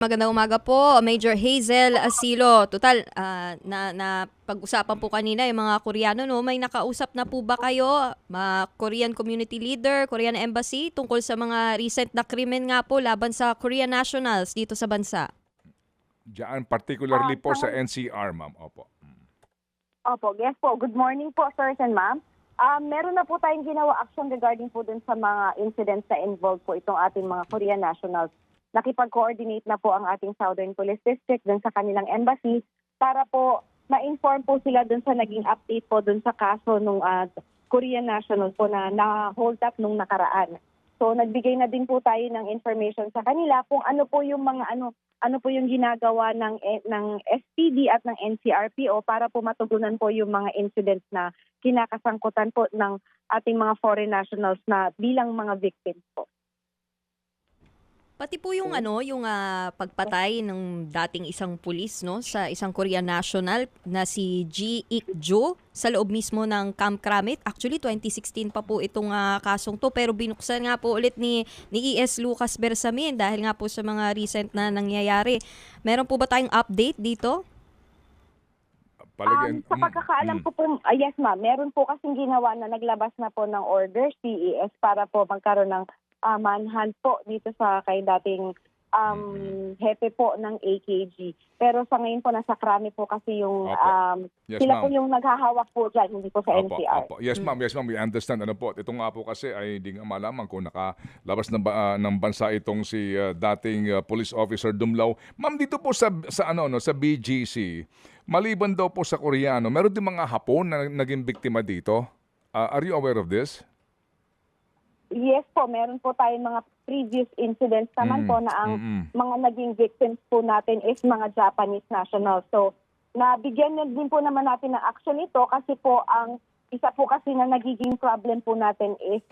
Magandang umaga po, Major Hazel Asilo. Total, na pag-usapan po kanina yung mga Koreano, no? May nakausap na po ba kayo, mga Korean community leader, Korean embassy, tungkol sa mga recent na krimen nga po laban sa Korean nationals dito sa bansa? Diyan, particularly po Sa sa NCR, ma'am. Opo. Opo, yes po. Good morning po, sirs and ma'am. Meron na po tayong ginawa action regarding po dun sa mga incidents na involved po itong ating mga Korean nationals. Nakipag-coordinate na po ang ating Southern Police District dun sa kanilang embassy para po ma-inform po sila dun sa naging update po dun sa kaso ng Korean national po na na-hold up nung nakaraan. So nagbigay na din po tayo ng information sa kanila kung ano po yung mga ano po yung ginagawa ng SPD at ng NCRPO para po matugunan po yung mga incidents na kinakasangkutan po ng ating mga foreign nationals na bilang mga victims po. Pati po yung pagpatay ng dating isang pulis, no, sa isang Korean national na si Ji Ik-jo sa loob mismo ng Camp Kramit. Actually 2016 pa po itong kasong to, pero binuksan nga po ulit ni ES Lucas Bersamin dahil nga po sa mga recent na nangyayari. Meron po ba tayong update dito? Sa pagkakaalam ko po, yes ma'am, meron po kasing ginawa na naglabas na po ng order si ES para po magkaroon ng manhunt po dito sa kay dating hepe po ng AKG. Pero sa ngayon po nasa Krami po kasi yung Yes, sila po ma'am. yung naghahawak po dyan, hindi po sa NCR. Opo. Yes, ma'am. Yes, ma'am. We understand. Ano po, ito nga po kasi ay hindi nga malaman kung nakalabas ng bansa itong si dating police officer Dumlao. Ma'am, dito po sa BGC, maliban daw po sa Koreano, meron din mga Hapon na naging biktima dito. Are you aware of this? Yes po, meron po tayong mga previous incidents naman po na ang mga naging victims po natin is mga Japanese nationals. So, nabigyan din po naman natin ng action ito kasi po ang isa po kasi na nagiging problem po natin is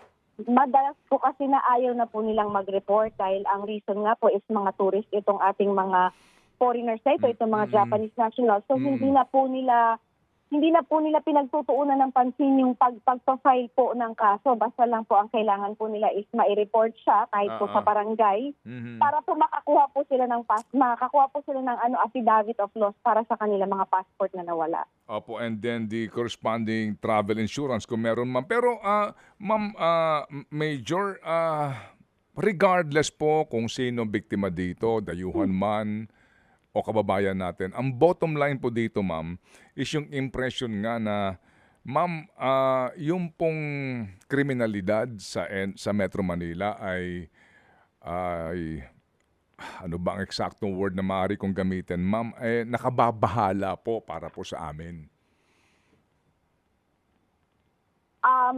madalas po kasi na ayaw na po nilang mag-report dahil ang reason nga po is mga tourist itong ating mga foreigners na ito, itong mga Japanese nationals. So, hindi na po nila pinagtutuunan ng pansin yung pagpa-file po ng kaso. Basta lang po ang kailangan po nila is ma-report siya kahit po sa barangay para po makakuha po sila ng affidavit of loss para sa kanila mga passport na nawala. Opo, and then the corresponding travel insurance kung meron, ma'am. Pero, ma'am, Major, regardless po kung sino biktima dito, dayuhan man, o kababayan natin. Ang bottom line po dito, ma'am, is yung impression nga na, ma'am, yung pong kriminalidad sa Metro Manila ay ano ba ang eksaktong word na maaari kong gamitin, ma'am, nakababahala po para po sa amin.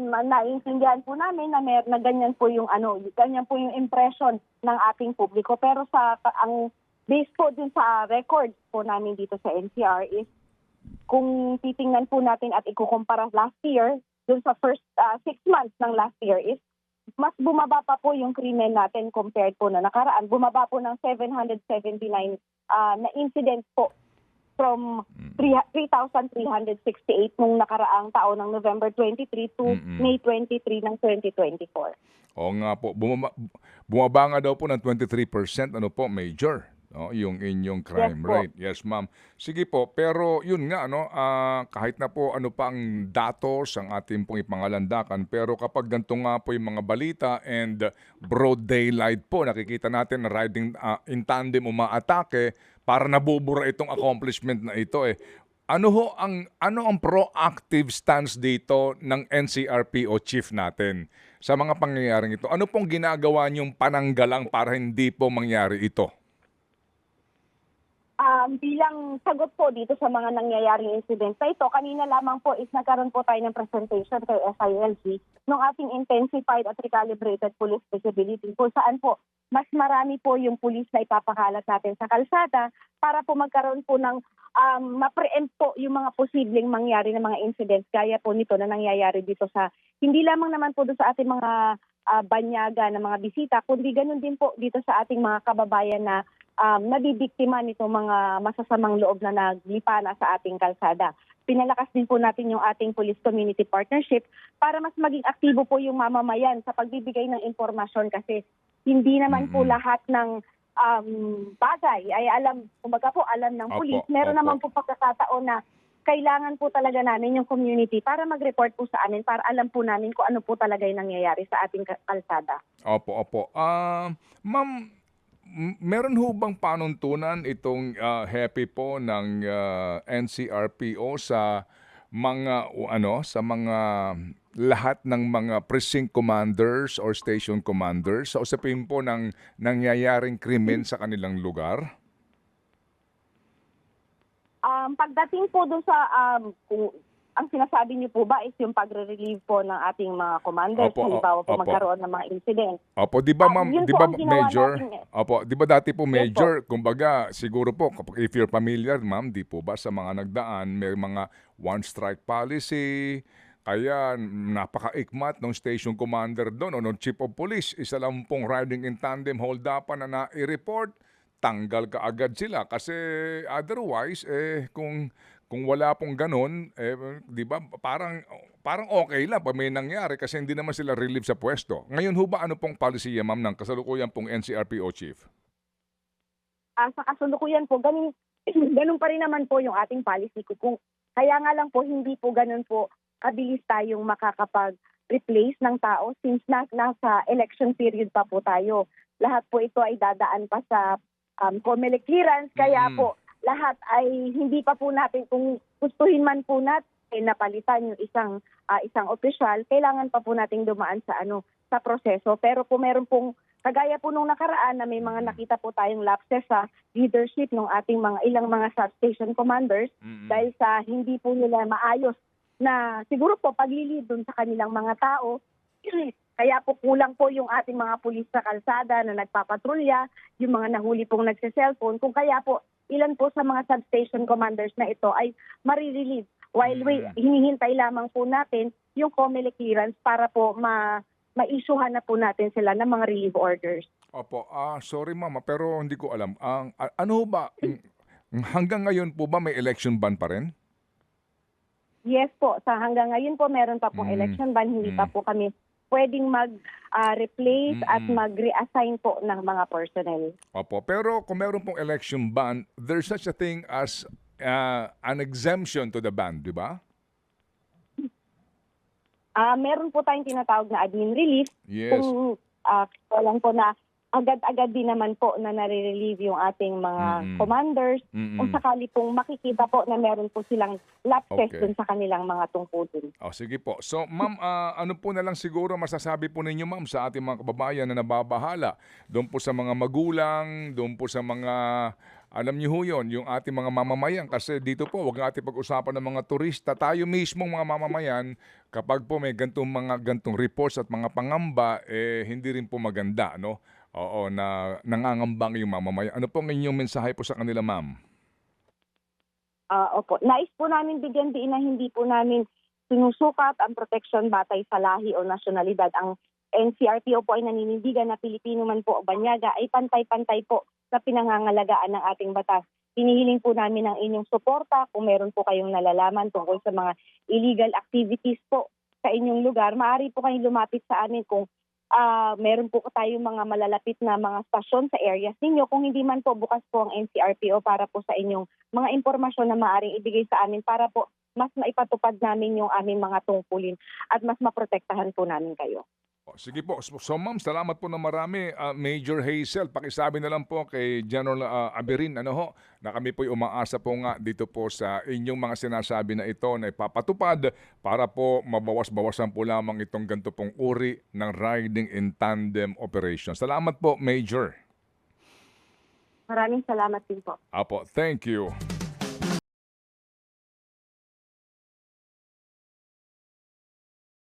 Naiintindihan po namin na ganyan po yung impression ng ating publiko, pero ang based po din sa records po namin dito sa NCR is kung titingnan po natin at ikukumpara last year, dun sa first 6 months ng last year is mas bumaba pa po yung krimen natin compared po na nakaraan. Bumaba po ng 779 na incidents po from 3,368 nung nakaraang taon ng November 23 to May 23 ng 2024. Oo nga po, bumaba nga daw po ng 23%, ano po, Major? Yung inyong crime rate. Yes, ma'am. Sige po, pero yun nga, kahit na po ano pa ang datos ang ating pong ipangalandakan, pero kapag ganito nga po yung mga balita and broad daylight po, nakikita natin na riding in tandem umaatake, para nabubura itong accomplishment na ito eh. Ano ang proactive stance dito ng NCRPO chief natin sa mga pangyayaring ito? Ano pong ginagawa niyong pananggalang para hindi po mangyari ito? Bilang sagot po dito sa mga nangyayaring incident na ito, kanina lamang po is nagkaroon po tayo ng presentation kay SILG ng ating intensified at recalibrated police visibility kung saan po mas marami po yung police na ipapakalat natin sa kalsada para po magkaroon po ng ma-preempt po yung mga posibleng mangyari na mga incidents gaya po nito na nangyayari dito sa hindi lamang naman po doon sa ating mga banyaga na mga bisita, kundi ganun din po dito sa ating mga kababayan na nabibiktima nito mga masasamang loob na naglipa na sa ating kalsada. Pinalakas din po natin yung ating police community partnership para mas maging aktibo po yung mamamayan sa pagbibigay ng impormasyon kasi hindi naman po lahat ng bagay ay alam, kumbaga po alam ng Opo, pulis, meron opo. naman po pagkakataon na kailangan po talaga namin yung community para mag-report po sa amin para alam po namin kung ano po talaga yung nangyayari sa ating kalsada. Opo, opo. Ma'am, meron ho bang panuntunan itong happy po ng NCRPO sa mga sa mga lahat ng mga precinct commanders or station commanders sa usapin po ng nangyayaring krimen sa kanilang lugar? Pagdating po doon sa kung ang sinasabi niyo po ba is yung pagre-relieve po ng ating mga commanders Opo, halimbawa po opo. magkaroon ng mga incident. Opo, 'di ba ma'am, Yun 'di po ba ang ginawa Major? natin. Opo, 'di ba dati po Yes po. Major, kumbaga siguro po if you're familiar ma'am, 'di po ba sa mga nagdaan may mga one strike policy, kaya napaka-ikmat ng station commander doon o ng chief of police, isa lang pong riding in tandem hold upan na nai-report, tanggal ka agad sila kasi otherwise kung wala pong ganun, 'di ba, parang okay lang pag may nangyari kasi hindi naman sila relieve sa pwesto. Ngayon ho ba ano pong policy ma'am ng kasalukuyan pong NCRPO chief? Sa kasalukuyan po, ganun pa rin naman po yung ating policy ko. Kaya nga lang po, hindi po ganun po kabilis tayong makakapag-replace ng tao since nasa election period pa po tayo. Lahat po ito ay dadaan pa sa COMELEC clearance, kaya po lahat ay hindi pa po natin, kung gustuhin man po natin napalitan yung isang opisyal, kailangan pa po nating dumaan sa proseso. Pero kung meron pong kagaya po nung nakaraan na may mga nakita po tayong lapses sa leadership ng ating ilang mga substation commanders dahil sa hindi po nila maayos na siguro po paglilid dun sa kanilang mga tao. Kaya po kulang po yung ating mga pulis sa kalsada na nagpapatrolya, yung mga nahuli pong nagse-cellphone. Kung kaya po ilan po sa mga substation commanders na ito ay marirelieve while hinihintay lamang po natin yung COMELEC clearance para po ma-issuehan na po natin sila ng mga relief orders. Opo, sorry mama pero hindi ko alam. Ano ba, hanggang ngayon po ba may election ban pa rin? Yes po, hanggang ngayon po meron pa pong election ban, hindi pa po kami pwedeng mag-replace at mag-reassign po ng mga personnel. Opo, pero kung meron pong election ban, there's such a thing as an exemption to the ban, di ba? Meron po tayong tinatawag na admin relief. Yes. Kung lang po na agad-agad din naman po na nare-relieve yung ating mga commanders kung sakali pong makikita po na meron po silang lapses dun sa kanilang mga tungkulin. Sige po. So ma'am, ano po na lang siguro masasabi po ninyo ma'am sa ating mga kababayan na nababahala doon po sa mga magulang, doon po sa mga alam niyo ho yun, yung ating mga mamamayan kasi dito po, wag natin pag-usapan ng mga turista. Tayo mismong mga mamamayan, kapag po may gantong reports at mga pangamba, hindi rin po maganda, no? Oo, na nangangambang yung mamamayan. Ano po ang inyong mensahe po sa kanila, ma'am? Opo. Nais po namin bigyan din na hindi po namin sinusukat ang protection batay sa lahi o nasyonalidad. Ang NCRPO po ay naninindigan na Pilipino man po o banyaga ay pantay-pantay po sa pinangangalagaan ng ating batas. Hinihiling po namin ang inyong suporta kung meron po kayong nalalaman tungkol sa mga illegal activities po sa inyong lugar. Maaari po kayong lumapit sa amin kung meron po tayong mga malalapit na mga stasyon sa areas ninyo. Kung hindi man po, bukas po ang NCRPO para po sa inyong mga impormasyon na maaaring ibigay sa amin para po mas maipatupad namin yung aming mga tungkulin at mas maprotektahan po namin kayo. Sige po. So ma'am, salamat po na marami. Major Hazel, pakisabi na lang po kay General Aberin na kami po'y umaasa po nga dito po sa inyong mga sinasabi na ito na ipapatupad para po mabawas-bawasan po lamang itong ganito pong uri ng riding in tandem operation. Salamat po, Major. Maraming salamat din po. Apo, thank you.